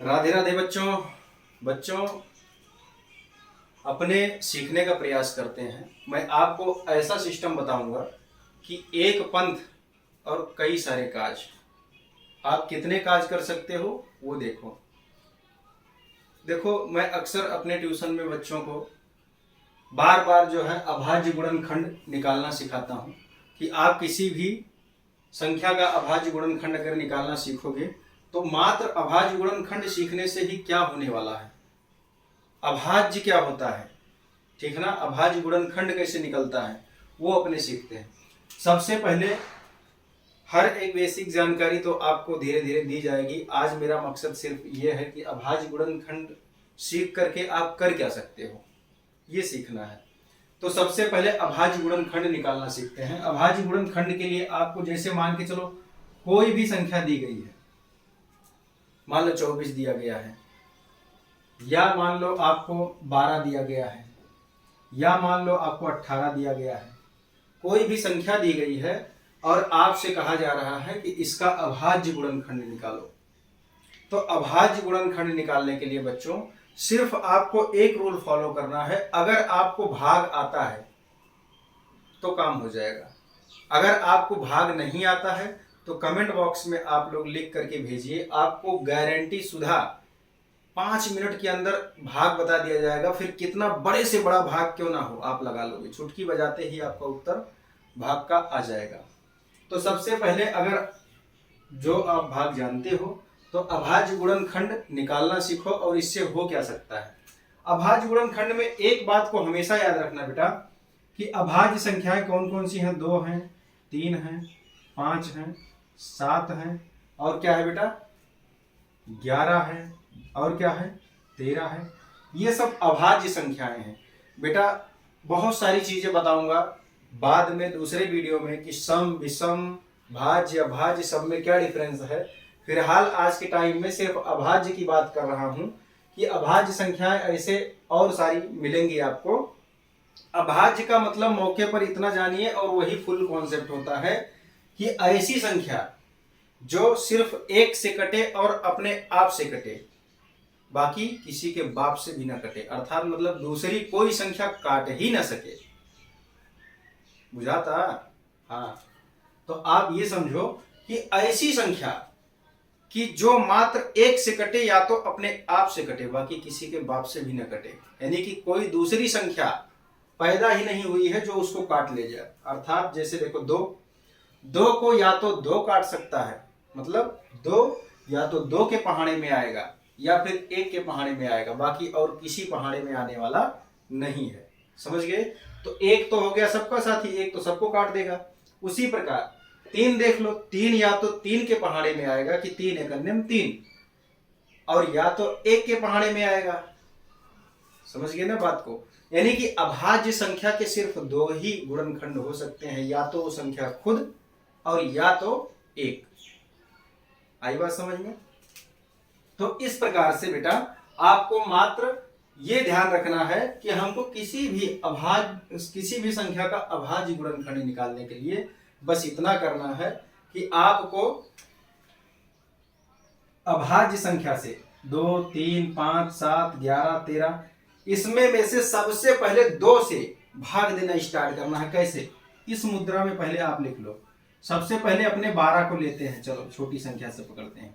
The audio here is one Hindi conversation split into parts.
राधे राधे बच्चों। बच्चों अपने सीखने का प्रयास करते हैं। मैं आपको ऐसा सिस्टम बताऊंगा कि एक पंथ और कई सारे काज। आप कितने काज कर सकते हो वो देखो। मैं अक्सर अपने ट्यूशन में बच्चों को बार बार जो है अभाज्य गुणनखंड निकालना सिखाता हूँ कि आप किसी भी संख्या का अभाज्य गुणनखंड अगर निकालना सीखोगे तो मात्र अभाज्य गुणनखंड सीखने से ही क्या होने वाला है, अभाज्य क्या होता है, ठीक है ना, अभाज्य गुणनखंड कैसे निकलता है वो अपने सीखते हैं। सबसे पहले हर एक बेसिक जानकारी तो आपको धीरे धीरे दी जाएगी। आज मेरा मकसद सिर्फ ये है कि अभाज्य गुणनखंड सीख करके आप कर क्या सकते हो ये सीखना है। तो सबसे पहले अभाज्य गुणनखंड निकालना सीखते हैं। अभाज्य गुणनखंड के लिए आपको जैसे मान के चलो कोई भी संख्या दी गई है, मान लो 24 दिया गया है, या मान लो आपको 12 दिया गया है, या मान लो आपको 18 दिया गया है। कोई भी संख्या दी गई है और आपसे कहा जा रहा है कि इसका अभाज्य गुणनखंड निकालो। तो अभाज्य गुणनखंड निकालने के लिए बच्चों सिर्फ आपको एक रूल फॉलो करना है। अगर आपको भाग आता है तो काम हो जाएगा। अगर आपको भाग नहीं आता है तो कमेंट बॉक्स में आप लोग लिख करके भेजिए। आपको गारंटी सुधा 5 मिनट के अंदर भाग बता दिया जाएगा। फिर कितना बड़े से बड़ा भाग क्यों ना हो आप लगा लोगे, चुटकी बजाते ही आपका उत्तर भाग का आ जाएगा। तो सबसे पहले अगर जो आप भाग जानते हो तो अभाज्य गुणनखंड निकालना सीखो। और इससे हो क्या सकता है, अभाज्य गुणनखंड में एक बात को हमेशा याद रखना बेटा कि अभाज्य संख्याएं कौन कौन सी हैं। 2 हैं, 3 हैं, 5 हैं, 7 हैं, और क्या है बेटा 11 है, और क्या है 13 है। ये सब अभाज्य संख्याएं हैं बेटा। बहुत सारी चीजें बताऊंगा बाद में दूसरे वीडियो में कि सम, विषम, भाज्य, अभाज्य सब में क्या डिफरेंस है। फिलहाल आज के टाइम में सिर्फ अभाज्य की बात कर रहा हूं कि अभाज्य संख्याएं ऐसे और सारी मिलेंगी आपको। अभाज्य का मतलब मौके पर इतना जानिए और वही फुल कॉन्सेप्ट होता है कि ऐसी संख्या जो सिर्फ एक से कटे और अपने आप से कटे, बाकी किसी के बाप से भी ना कटे, अर्थात मतलब दूसरी कोई संख्या काट ही ना सके। बुझाता? हाँ। तो आप ये समझो कि ऐसी संख्या कि जो मात्र एक से कटे या तो अपने आप से कटे, बाकी किसी के बाप से भी न कटे, यानी कि कोई दूसरी संख्या पैदा ही नहीं हुई है जो उसको काट ले जाए। अर्थात जैसे देखो 2 को या तो 2 काट सकता है, मतलब 2 या तो 2 के पहाड़े में आएगा या फिर 1 के पहाड़े में आएगा, बाकी और किसी पहाड़े में आने वाला नहीं है। समझ गए? तो 1 तो हो गया सबका साथी, 1 तो सबको काट देगा। उसी प्रकार 3 देख लो, 3 या तो 3 के पहाड़े में आएगा कि 3 एकन्यम 3, और या तो 1 के पहाड़े में आएगा। समझ गए ना बात को? यानी कि अभाज्य संख्या के सिर्फ 2 ही गुणनखंड हो सकते हैं, या तो वो संख्या खुद और या तो 1। आई बात समझ में? तो इस प्रकार से बेटा आपको मात्र ये ध्यान रखना है कि हमको किसी भी संख्या का अभाज्य गुणनखंड निकालने के लिए बस इतना करना है कि आपको अभाज्य संख्या से 2, 3, 5, 7, 11, 13 इसमें में से सबसे पहले 2 से भाग देना स्टार्ट करना है। कैसे? इस मुद्रा में पहले आप लिख लो। सबसे पहले अपने 12 को लेते हैं। चलो छोटी संख्या से पकड़ते हैं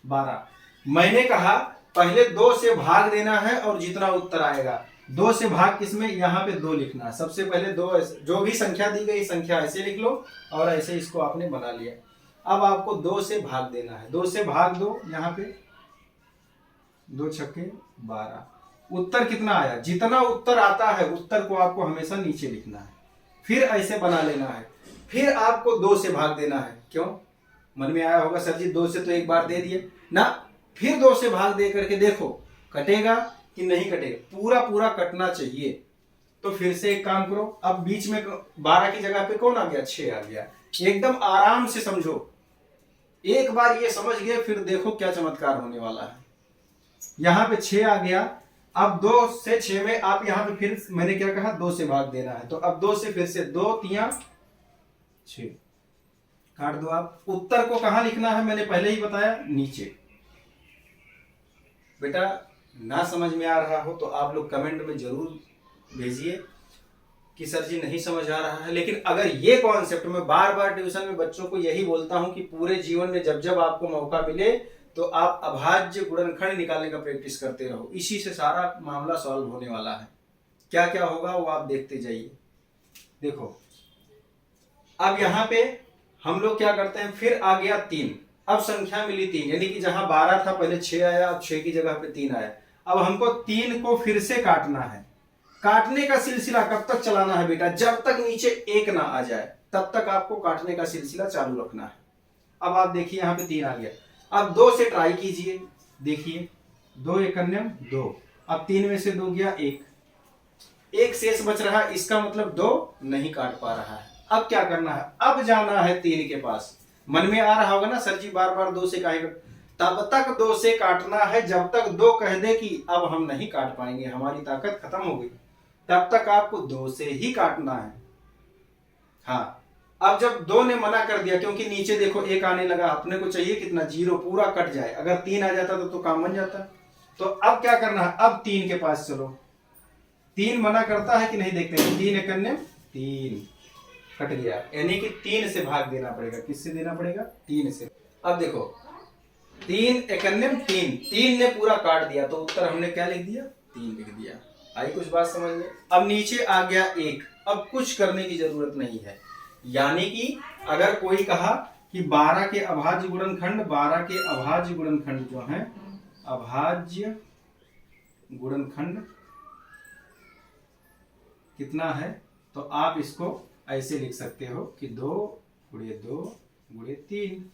12। मैंने कहा पहले 2 से भाग देना है और जितना उत्तर आएगा 2 से भाग किसमें, यहाँ पे 2 लिखना है। सबसे पहले 2, जो भी संख्या दी गई संख्या ऐसे लिख लो और ऐसे इसको आपने बना लिया। अब आपको 2 से भाग देना है। 2 से भाग दो, यहाँ पे 2 छक्के 12। उत्तर कितना आया? जितना उत्तर आता है उत्तर को आपको हमेशा नीचे लिखना है, फिर ऐसे बना लेना है। फिर आपको 2 से भाग देना है। क्यों? मन में आया होगा सर जी 2 से तो एक बार दे दिए ना, फिर 2 से भाग दे करके देखो कटेगा कि नहीं कटेगा। पूरा कटना चाहिए। तो फिर से एक काम करो, अब बीच में 12 की जगह पे कौन आ गया? 6 आ गया। एकदम आराम से समझो। एक बार ये समझ गए फिर देखो क्या चमत्कार होने वाला है। यहां पे 6 आ गया। अब 2 से 6 में आप यहां पे फिर मैंने क्या कहा 2 से भाग देना है। तो अब 2 से फिर से 2 3 6 काट दो। आप उत्तर को कहां लिखना है मैंने पहले ही बताया, नीचे। बेटा ना समझ में आ रहा हो तो आप लोग कमेंट में जरूर भेजिए कि सर जी नहीं समझ आ रहा है। लेकिन अगर ये कॉन्सेप्ट, मैं बार बार ट्यूशन में बच्चों को यही बोलता हूं कि पूरे जीवन में जब जब आपको मौका मिले तो आप अभाज्य गुणनखंड निकालने का प्रैक्टिस करते रहो। इसी से सारा मामला सॉल्व होने वाला है। क्या क्या होगा वो आप देखते जाइए। देखो अब यहाँ पे हम लोग क्या करते हैं, फिर आ गया 3, अब संख्या मिली 3, यानी कि जहां 12 था पहले 6 आया, अब 6 की जगह पे 3 आया। अब हमको 3 को फिर से काटना है। काटने का सिलसिला कब तक चलाना है बेटा, जब तक नीचे 1 ना आ जाए तब तक आपको काटने का सिलसिला चालू रखना है। अब आप देखिए यहाँ पे 3 आ गया, अब 2 से ट्राई कीजिए, देखिए 2 एकन्यम 2, अब 3 में से 2 गया 1 शेष बच रहा है, इसका मतलब 2 नहीं काट पा रहा है। अब क्या करना है, अब जाना है 3 के पास। मन में आ रहा होगा ना सर जी बार बार 2 से काटेगा, तब तक 2 से काटना है जब तक 2 कह दे कि अब हम नहीं काट पाएंगे, हमारी ताकत खत्म हो गई, तब तक आपको 2 से ही काटना है। हाँ अब जब 2 ने मना कर दिया, क्योंकि नीचे देखो 1 आने लगा, अपने को चाहिए कितना 0 पूरा कट जाए, अगर 3 आ जाता तो काम बन जाता। तो अब क्या करना है, अब 3 के पास चलो, 3 मना करता है कि नहीं देखते हैं, 3 एकन्यम 3 कट गया, यानी कि 3 से भाग देना पड़ेगा। किससे देना पड़ेगा, 3 से। अब देखो 3 एकन्यम 3 ने पूरा काट दिया, तो उत्तर हमने क्या लिख दिया, 3 लिख दिया। आई कुछ बात समझ में। अब नीचे आ गया 1, अब कुछ करने की जरूरत नहीं है। यानी कि अगर कोई कहा कि 12 के अभाज्य गुणनखंड, 12 के अभाज्य गुणनखंड जो है, अभाज्य गुणनखंड कितना है, तो आप इसको ऐसे लिख सकते हो कि 2 गुणे 2 गुणे 3।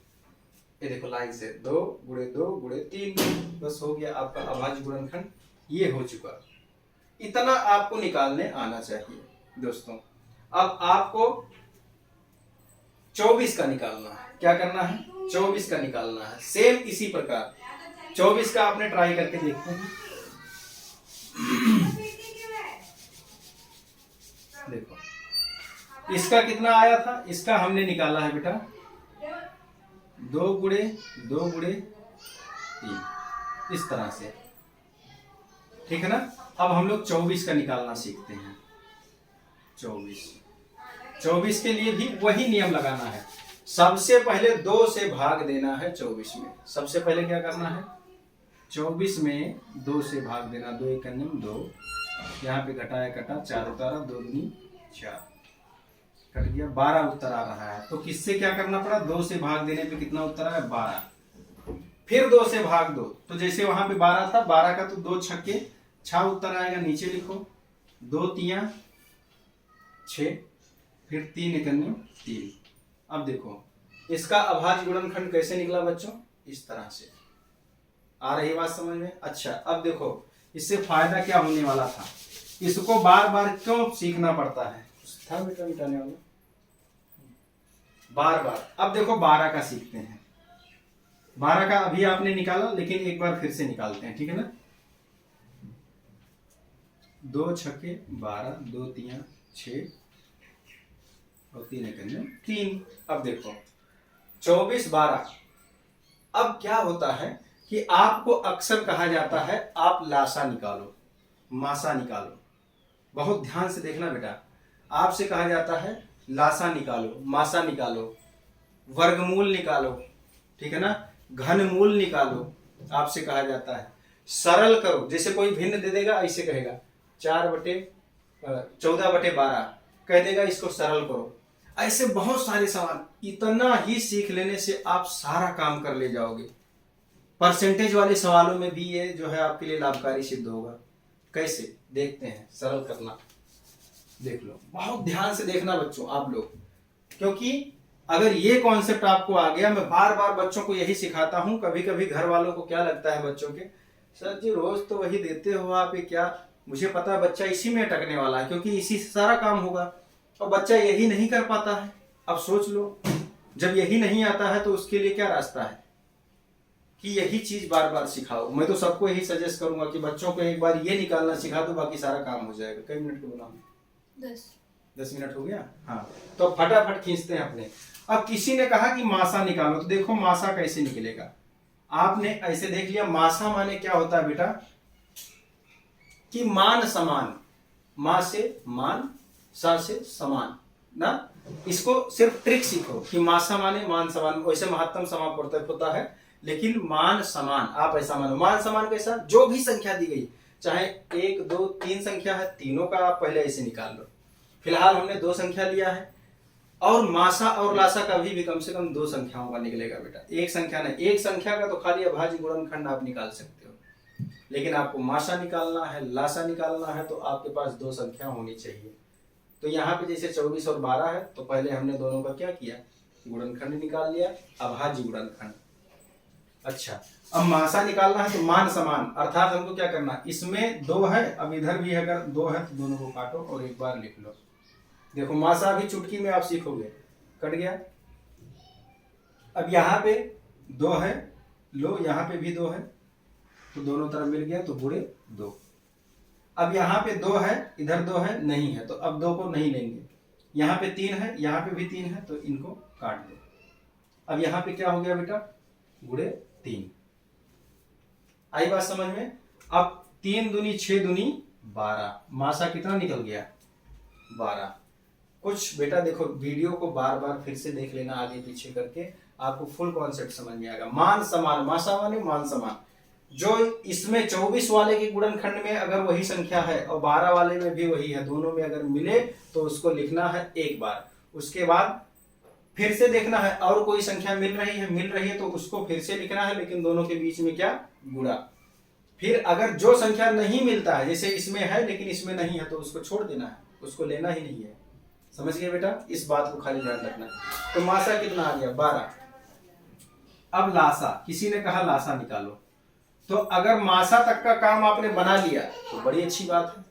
ये देखो लाइन से 2 गुणे 2 गुणे 3, बस हो गया आपका अभाज्य गुणनखंड, ये हो चुका। इतना आपको निकालने आना चाहिए दोस्तों। अब आपको 24 का निकालना है। क्या करना है, 24 का निकालना है। सेम इसी प्रकार 24 का आपने ट्राई करके देखते हैं। देखो इसका कितना आया था, इसका हमने निकाला है बेटा 2 गुणे 2 गुणे 3, इस तरह से, ठीक है ना। अब हम लोग 24 का निकालना सीखते हैं। 24 के लिए भी वही नियम लगाना है। सबसे पहले 2 से भाग देना है 24 में। सबसे पहले क्या करना है, 24 में 2 से भाग देना, 2 एकन्यम 2, यहाँ पे घटाया कटा, 4 उतारा, 2 दूनी 4, कट गया, 12 उत्तर आ रहा है। तो किससे क्या करना पड़ा, 2 से भाग देने पे कितना उत्तर आया, 12। फिर 2 से भाग दो, तो जैसे वहां पे 12 था, 12 का तो 2 छक्के 6 उत्तर आएगा, नीचे लिखो 2 तियां 6, फिर 3 एकन्यम 3। अब देखो इसका अभाज्य गुणनखंड कैसे निकला बच्चों, इस तरह से। आ रही बात समझ में। अच्छा अब देखो इससे फायदा क्या होने वाला था, इसको बार बार क्यों सीखना पड़ता है, था बेटा मिटाने वाला, बार बार। अब देखो 12 का सीखते हैं। 12 का अभी आपने निकाला, लेकिन एक बार फिर से निकालते हैं, ठीक है ना। 2 छक्के 12, 2 तियां 6 और 3 एकन्यम 3। अब देखो 24 12। अब क्या होता है कि आपको अक्सर कहा जाता है आप लासा निकालो, मासा निकालो। बहुत ध्यान से देखना बेटा, आपसे कहा जाता है लासा निकालो, मासा निकालो, वर्गमूल निकालो, ठीक है ना, घनमूल निकालो, आपसे कहा जाता है सरल करो। जैसे कोई भिन्न दे देगा, ऐसे कहेगा 14/12 कह देगा, इसको सरल करो। ऐसे बहुत सारे सवाल, इतना ही सीख लेने से आप सारा काम कर ले जाओगे। परसेंटेज वाले सवालों में भी ये जो है आपके लिए लाभकारी सिद्ध होगा। कैसे देखते हैं, सरल करना देख लो। बहुत ध्यान से देखना बच्चों आप लोग, क्योंकि अगर ये कॉन्सेप्ट आपको आ गया, मैं बार बार बच्चों को यही सिखाता हूं। कभी कभी घर वालों को क्या लगता है बच्चों के, सर जी रोज तो वही देते हो आप, ये क्या, मुझे पता है बच्चा इसी में अटकने वाला है, क्योंकि इसी से सारा काम होगा, और बच्चा यही नहीं कर पाता है। अब सोच लो, जब यही नहीं आता है तो उसके लिए क्या रास्ता है कि यही चीज बार बार सिखाओ। मैं तो सबको यही सजेस्ट करूंगा कि बच्चों को एक बार ये निकालना सिखा दो, बाकी सारा काम हो जाएगा। कई मिनट को बनाओ, 10 मिनट हो गया। हाँ तो फटाफट खींचते हैं अपने। अब किसी ने कहा कि मासा निकालो, तो देखो मासा कैसे निकलेगा। आपने ऐसे देख लिया, मासा माने क्या होता है बेटा कि मान समान, मां से मान, सा से समान ना। इसको सिर्फ ट्रिक सीखो कि मासा माने मान समान, वैसे महत्तम समापवर्तक होता है, लेकिन मान समान आप ऐसा मानो। मान समान कैसा, जो भी संख्या दी गई, चाहे 1 2 3 संख्या है, तीनों का आप पहले ऐसे निकाल लो। फिलहाल हमने 2 संख्या लिया है, और मासा और लासा का भी कम से कम 2 संख्याओं का निकलेगा बेटा, एक संख्या नहीं। एक संख्या का तो खाली अभाज्य गुणनखंड आप निकाल सकते हो, लेकिन आपको मासा निकालना है, लासा निकालना है, तो आपके पास 2 संख्या होनी चाहिए। तो यहाँ पे जैसे 24 और 12 है, तो पहले हमने दोनों का क्या किया, गुणनखंड निकाल लिया, अभाज्य गुणनखंड। अच्छा, अब मासा निकालना है, तो मान समान, अर्थात हमको क्या करना, इसमें 2 है, अब इधर भी अगर 2 है तो दोनों को काटो और एक बार लिख लो। देखो मासा भी चुटकी में आप सीखोगे, कट गया। अब यहाँ पे 2 है, लो यहाँ पे भी 2 है, तो दोनों तरफ मिल गया, तो बुरे 2। अब यहाँ पे 2 है, इधर 2 है, नहीं है, तो अब 2 को नहीं लेंगे। यहाँ पे 3 है, यहाँ पे भी 3 है, तो इनको काट दो। अब यहाँ पे क्या हो गया बेटा, गुणे 3। आई बात समझ में। अब 3 दूनी 6 दूनी 12, मासा कितना निकल गया, 12। कुछ बेटा देखो, वीडियो को बार बार फिर से देख लेना आगे पीछे करके, आपको फुल कॉन्सेप्ट समझ में आएगा। मान समान, मासा माने मान समान, जो इसमें 24 वाले के गुणनखंड में अगर वही संख्या है और 12 वाले में भी वही है, दोनों में अगर मिले तो उसको लिखना है एक बार। उसके बाद फिर से देखना है और कोई संख्या मिल रही है तो उसको फिर से लिखना है, लेकिन दोनों के बीच में क्या, गुणा। फिर अगर जो संख्या नहीं मिलता है, जैसे इसमें है लेकिन इसमें नहीं है, तो उसको छोड़ देना है, उसको लेना ही नहीं है। समझ गए बेटा, इस बात को खाली ध्यान रखना। तो मासा कितना आ गया, 12। अब लासा, किसी ने कहा लासा निकालो, तो अगर मासा तक का काम आपने बना लिया तो बड़ी अच्छी बात है।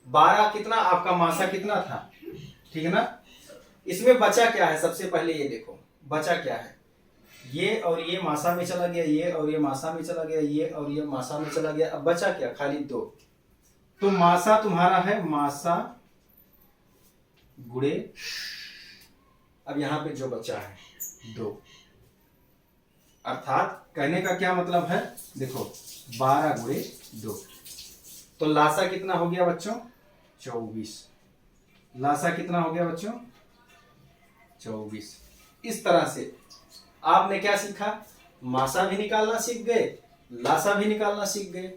12 कितना आपका मासा कितना था, ठीक है ना। इसमें बचा क्या है, सबसे पहले ये देखो बचा क्या है, ये और ये मासा में चला गया, ये और ये मासा में चला गया, ये और ये मासा में चला गया। अब बचा क्या, खाली 2। तो मासा तुम्हारा है मासा गुणे, अब यहां पे जो बचा है 2, अर्थात कहने का क्या मतलब है, देखो 12 गुणे 2, तो लासा कितना हो गया बच्चों, 24। लासा कितना हो गया बच्चों, 24। इस तरह से आपने क्या सीखा, मासा भी निकालना सीख गए, लासा भी निकालना सीख गए।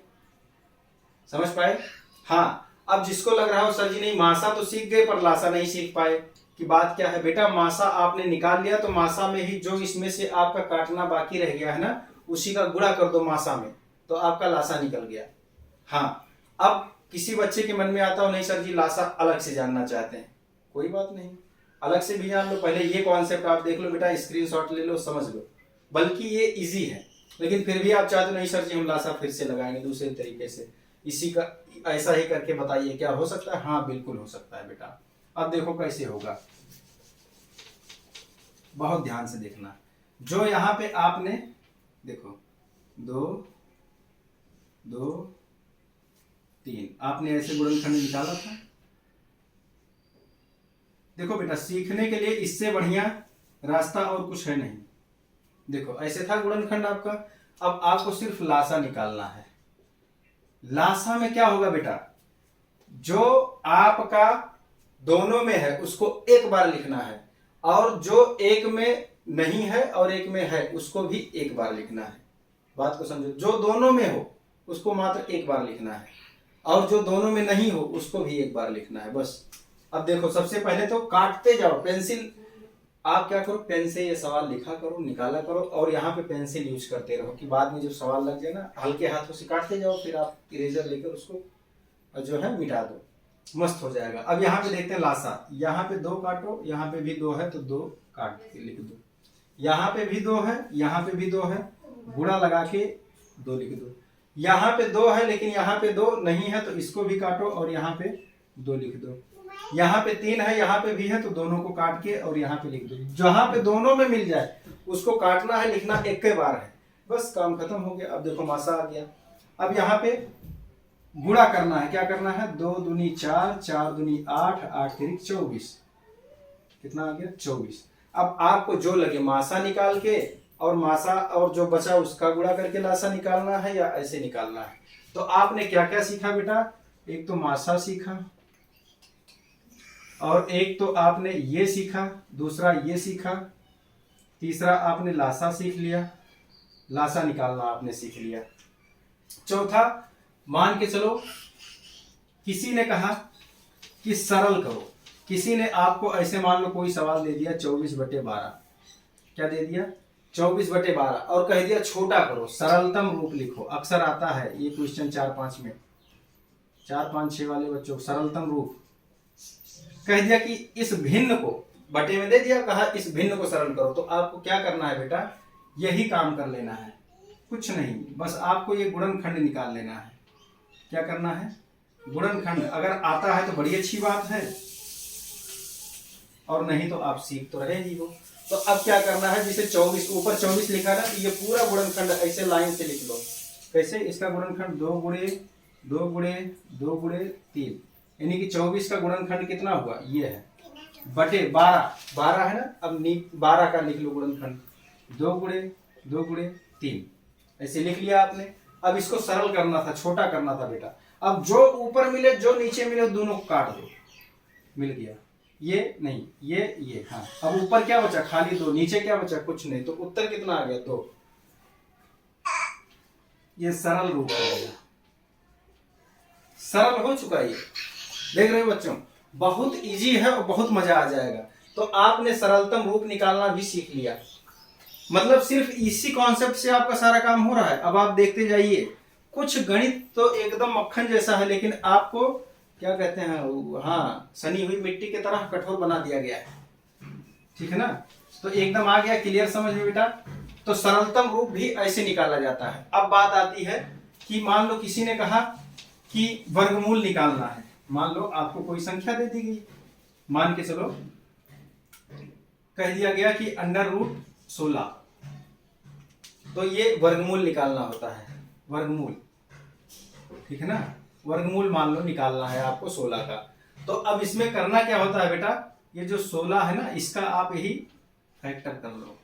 समझ पाए। हाँ, अब जिसको लग रहा हो सर जी नहीं मासा तो सीख गए पर लासा नहीं सीख पाए, कि बात क्या है बेटा, मासा आपने निकाल लिया, तो मासा में ही जो इसमें से आपका काटना बाकी रह गया है ना, उसी का गुणा कर दो मासा में, तो आपका लासा निकल गया। हाँ, अब किसी बच्चे के मन में आता हो नहीं सर जी लासा अलग से जानना चाहते हैं, कोई बात नहीं, अलग से भी जान लो। पहले ये कॉन्सेप्ट आप देख लो बेटा, स्क्रीनशॉट ले लो, समझ लो, बल्कि ये इजी है। लेकिन फिर भी आप चाहते नहीं सर जी हम लासा फिर से लगाएंगे दूसरे तरीके से, इसी का ऐसा ही करके बताइए, क्या हो सकता है। हाँ बिल्कुल हो सकता है बेटा। अब देखो कैसे होगा, बहुत ध्यान से देखना। जो यहां पे आपने देखो 2 2 3 आपने ऐसे गुणनखंड निकाला था। देखो बेटा, सीखने के लिए इससे बढ़िया रास्ता और कुछ है नहीं। देखो ऐसे था गुणनखंड आपका, अब आपको सिर्फ लासा निकालना है। लासा में क्या होगा बेटा, जो आपका दोनों में है उसको एक बार लिखना है, और जो एक में नहीं है और एक में है उसको भी एक बार लिखना है। बात को समझो, जो दोनों में हो उसको मात्र एक बार लिखना है, और जो दोनों में नहीं हो उसको भी एक बार लिखना है, बस। अब देखो, सबसे पहले तो काटते जाओ, पेंसिल आप क्या करो, पेन से ये सवाल लिखा करो, निकाला करो, और यहाँ पे पेंसिल यूज करते रहो कि बाद में जब सवाल लग जाए ना, हल्के हाथों से काटते जाओ, फिर आप इरेजर लेकर उसको जो है मिटा दो, मस्त हो जाएगा। अब यहाँ पे देखते हैं लासा, यहाँ पे 2 काटो, यहाँ पे भी 2 है तो 2 काट के लिख दो, यहाँ पे भी 2 है, यहाँ पे भी 2 है, गुणा लगा के 2 लिख दो। यहाँ पे 2 है लेकिन यहाँ पे 2 नहीं है तो इसको भी काटो और यहाँ पे 2 लिख दो। यहाँ पे 3 है, यहाँ पे भी है, तो दोनों को काट के और यहाँ पे लिख दो। जहां पे दोनों में मिल जाए उसको काटना है, लिखना एक के बार है, बस काम खत्म हो गया। अब देखो मासा आ गया। अब यहाँ पे गुणा करना है, क्या करना है, 2 दूनी 4, 4 दूनी 8, 8 तिरिक 24, कितना आ गया 24। अब आपको जो लगे मासा निकाल के और मासा और जो बचा उसका गुणा करके लासा निकालना है या ऐसे निकालना है। तो आपने क्या क्या सीखा बेटा, एक तो मासा सीखा और एक तो आपने ये सीखा, दूसरा ये सीखा, तीसरा आपने लासा सीख लिया, लासा निकालना आपने सीख लिया। चौथा, मान के चलो किसी ने कहा कि सरल करो, किसी ने आपको ऐसे मान लो कोई सवाल दे दिया 24/12, क्या दे दिया 24/12 और कह दिया छोटा करो, सरलतम रूप लिखो। अक्सर आता है ये क्वेश्चन 4-5 में, 4-5-6 वाले बच्चों को सरलतम रूप कह दिया कि इस भिन्न को बटे में दे दिया, कहा इस भिन्न को सरल करो। तो आपको क्या करना है बेटा, यही काम कर लेना है, कुछ नहीं, बस आपको ये गुणनखंड निकाल लेना है। क्या करना है, गुणनखंड। अगर आता है तो बड़ी अच्छी बात है और नहीं तो आप सीख तो रहे ही हो। तो अब क्या करना है, जिसे 24 ऊपर 24 लिखा ना, तो ये पूरा गुणनखंड ऐसे लाइन से लिख लो। कैसे, इसका गुणनखंड 2 गुणे 2 गुणे 2 गुणे 3, यानी कि 24 का गुणनखंड कितना हुआ, ये है बटे 12 है ना। अब 12 का लिख लो गुणनखंड, 2 गुणे 2 गुणे 3, ऐसे लिख लिया आपने। अब इसको सरल करना था, छोटा करना था बेटा। अब जो ऊपर मिले जो नीचे मिले दोनों को काट दो, मिल गया। ये नहीं, ये हाँ। अब ऊपर क्या बचा, खाली 2, नीचे क्या बचा, कुछ नहीं। तो उत्तर कितना आ गया, 2। ये सरल रूप हो गया, सरल हो चुका ये। देख रहे हो बच्चों, बहुत इजी है और बहुत मजा आ जाएगा। तो आपने सरलतम रूप निकालना भी सीख लिया, मतलब सिर्फ इसी कॉन्सेप्ट से आपका सारा काम हो रहा है। अब आप देखते जाइए, कुछ गणित तो एकदम मक्खन जैसा है, लेकिन आपको क्या कहते हैं, हाँ, सनी हुई मिट्टी की तरह कठोर बना दिया गया है, ठीक है ना। तो एकदम आ गया क्लियर समझ में बेटा। तो सरलतम रूप भी ऐसे निकाला जाता है। अब बात आती है कि मान लो किसी ने कहा कि वर्गमूल निकालना है। मान लो आपको कोई संख्या दे दी गई, मान के चलो कह दिया गया कि √16, तो ये वर्गमूल निकालना होता है, वर्गमूल, ठीक है ना। वर्गमूल मान लो निकालना है आपको 16 का। तो अब इसमें करना क्या होता है बेटा, ये जो 16 है ना, इसका आप यही फैक्टर कर लो,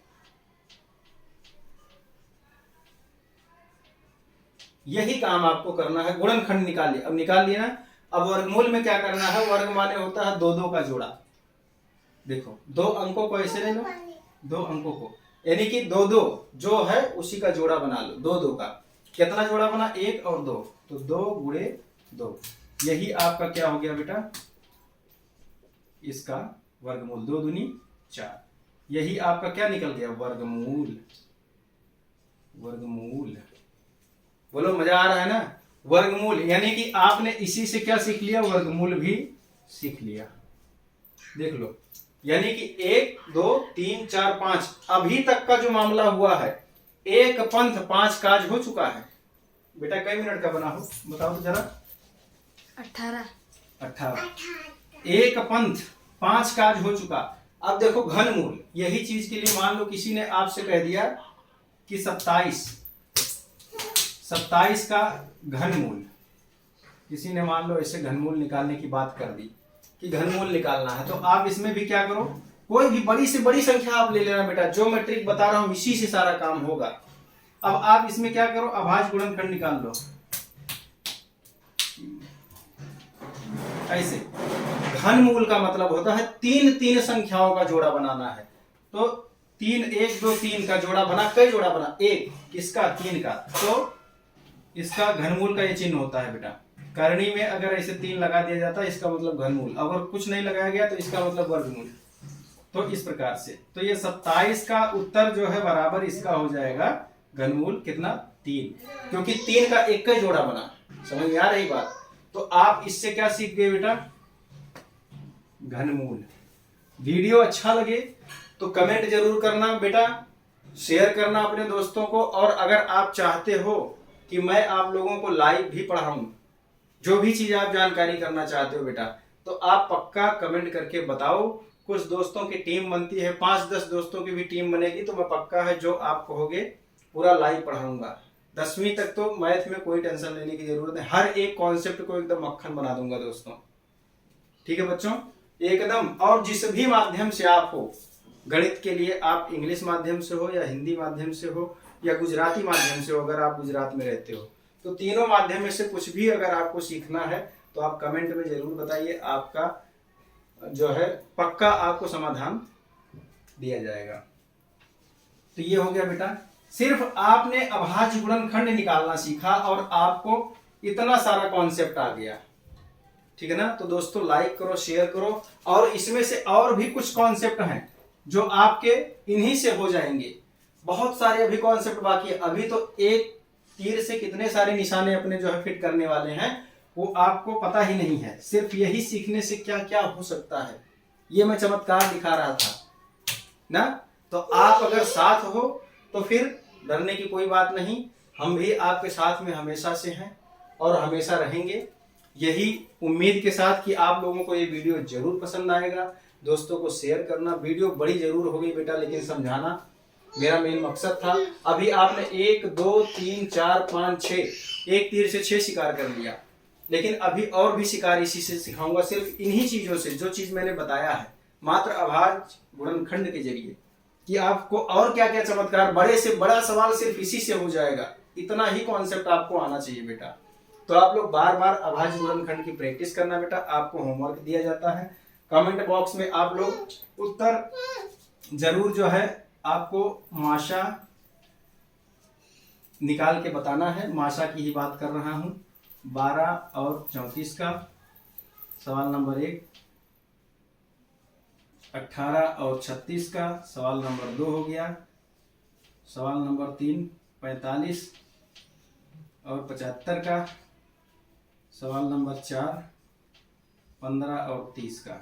यही काम आपको करना है। गुणनखंड निकालिए, अब निकाल लिया ना। अब वर्गमूल में क्या करना है, वर्ग माने होता है 2-2 का जोड़ा। देखो 2 अंकों को ऐसे ले लो, 2 अंकों को, यानी कि 2-2 जो है उसी का जोड़ा बना लो। 2-2 का कितना जोड़ा बना, 1 और 2, तो 2 गुणे 2, यही आपका क्या हो गया बेटा, इसका वर्गमूल। 2 दूनी 4, यही आपका क्या निकल गया, वर्गमूल। वर्गमूल बोलो, मजा आ रहा है ना। वर्गमूल यानी कि आपने इसी से क्या सीख लिया, वर्गमूल भी सीख लिया। देख लो, यानी कि 1 2 3 4 5 अभी तक का जो मामला हुआ है, एक पंथ 5 काज हो चुका है। बेटा कई मिनट का बना हो, बताओ तो जरा। 18। एक पंथ 5 काज हो चुका। अब देखो घनमूल, यही चीज के लिए मान लो किसी ने आपसे कह दिया कि 27 का घनमूल, किसी ने मान लो ऐसे घनमूल निकालने की बात कर दी कि घनमूल निकालना है। तो आप इसमें भी क्या करो, कोई भी बड़ी से बड़ी संख्या आप ले लेना बेटा, जो मैं ट्रिक बता रहा हूं इसी से सारा काम होगा। अब आप इसमें क्या करो, अभाज्य गुणनखंड निकाल लो ऐसे। घनमूल का मतलब होता है 3 संख्याओं का जोड़ा बनाना है। तो 3 1 2 3 का जोड़ा बना, कई जोड़ा बना, 1 किसका, 3 का, तो इसका घनमूल का ये चिन्ह होता है बेटा। करणी में अगर ऐसे 3 लगा दिया जाता है इसका मतलब घनमूल, अगर कुछ नहीं लगाया गया तो इसका मतलब वर्गमूल। तो इस प्रकार से, तो ये 27 का उत्तर जो है बराबर इसका हो जाएगा घनमूल कितना, 3, क्योंकि 3 का एक ही जोड़ा बना। समझ में आ रही बात। तो आप इससे क्या सीख गए बेटा, घनमूल। वीडियो अच्छा लगे तो कमेंट जरूर करना बेटा, शेयर करना अपने दोस्तों को। और अगर आप चाहते हो कि मैं आप लोगों को लाइव भी पढ़ाऊं, जो भी चीज आप जानकारी करना चाहते हो बेटा, तो आप पक्का कमेंट करके बताओ। कुछ दोस्तों की टीम बनती है, 5-10 दोस्तों की भी टीम बनेगी, तो मैं पक्का है जो आप कहोगे पूरा लाइव पढ़ाऊंगा। 10वीं तक तो मैथ में कोई टेंशन लेने की जरूरत नहीं, हर एक कॉन्सेप्ट को एकदम मक्खन बना दूंगा दोस्तों। ठीक है बच्चों, एकदम। और जिस भी माध्यम से आप हो, गणित के लिए आप इंग्लिश माध्यम से हो या हिंदी माध्यम से हो या गुजराती माध्यम से हो, अगर आप गुजरात में रहते हो तो तीनों माध्यम में से कुछ भी अगर आपको सीखना है तो आप कमेंट में जरूर बताइए, आपका जो है पक्का आपको समाधान दिया जाएगा। तो ये हो गया बेटा, सिर्फ आपने अभाज्य गुणनखंड निकालना सीखा और आपको इतना सारा कॉन्सेप्ट आ गया, ठीक है ना। तो दोस्तों लाइक करो, शेयर करो, और इसमें से और भी कुछ कॉन्सेप्ट हैं जो आपके इन्हीं से हो जाएंगे। बहुत सारे अभी कॉन्सेप्ट बाकी है, अभी तो एक तीर से कितने सारे निशाने अपने जो है फिट करने वाले हैं वो आपको पता ही नहीं है। सिर्फ यही सीखने से क्या क्या हो सकता है ये मैं चमत्कार दिखा रहा था ना। तो आप अगर साथ हो तो फिर डरने की कोई बात नहीं, हम भी आपके साथ में हमेशा से हैं और हमेशा रहेंगे, यही उम्मीद के साथ कि आप लोगों को ये वीडियो जरूर पसंद आएगा। दोस्तों को शेयर करना, वीडियो बड़ी जरूर होगी बेटा लेकिन समझाना मेरा मेन मकसद था। अभी आपने 1 2 3 4 5 6 एक तीर से 6 शिकार कर लिया, लेकिन अभी और भी शिकार इसी से सिखाऊंगा, सिर्फ इन्हीं चीजों से जो चीज मैंने बताया है मात्र अभाज्य गुणनखंड के जरिए, कि आपको और क्या क्या चमत्कार, बड़े से बड़ा सवाल सिर्फ इसी से हो जाएगा। इतना ही कॉन्सेप्ट आपको आना चाहिए बेटा। तो आप लोग बार बार अभाज्य गुणनखंड की प्रैक्टिस करना बेटा, आपको होमवर्क दिया जाता है, कमेंट बॉक्स में आप लोग उत्तर जरूर जो है आपको माशा निकाल के बताना है। माशा की ही बात कर रहा हूं, 12 और 34 का सवाल नंबर 1, 18 और 36 का सवाल नंबर 2 हो गया, सवाल नंबर 3 45 और 75 का, सवाल नंबर 4 15 और 30 का।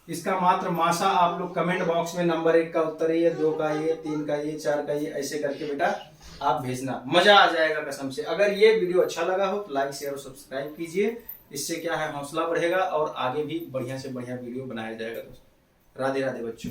इसका मात्र माशा आप लोग कमेंट बॉक्स में नंबर 1 का उत्तर ये, 2 का ये, 3 का ये, 4 का ये, ऐसे करके बेटा आप भेजना, मजा आ जाएगा कसम से। अगर ये वीडियो अच्छा लगा हो तो लाइक शेयर और सब्सक्राइब कीजिए, इससे क्या है हौसला बढ़ेगा और आगे भी बढ़िया से बढ़िया वीडियो बनाया जाएगा दोस्तों। राधे राधे बच्चों।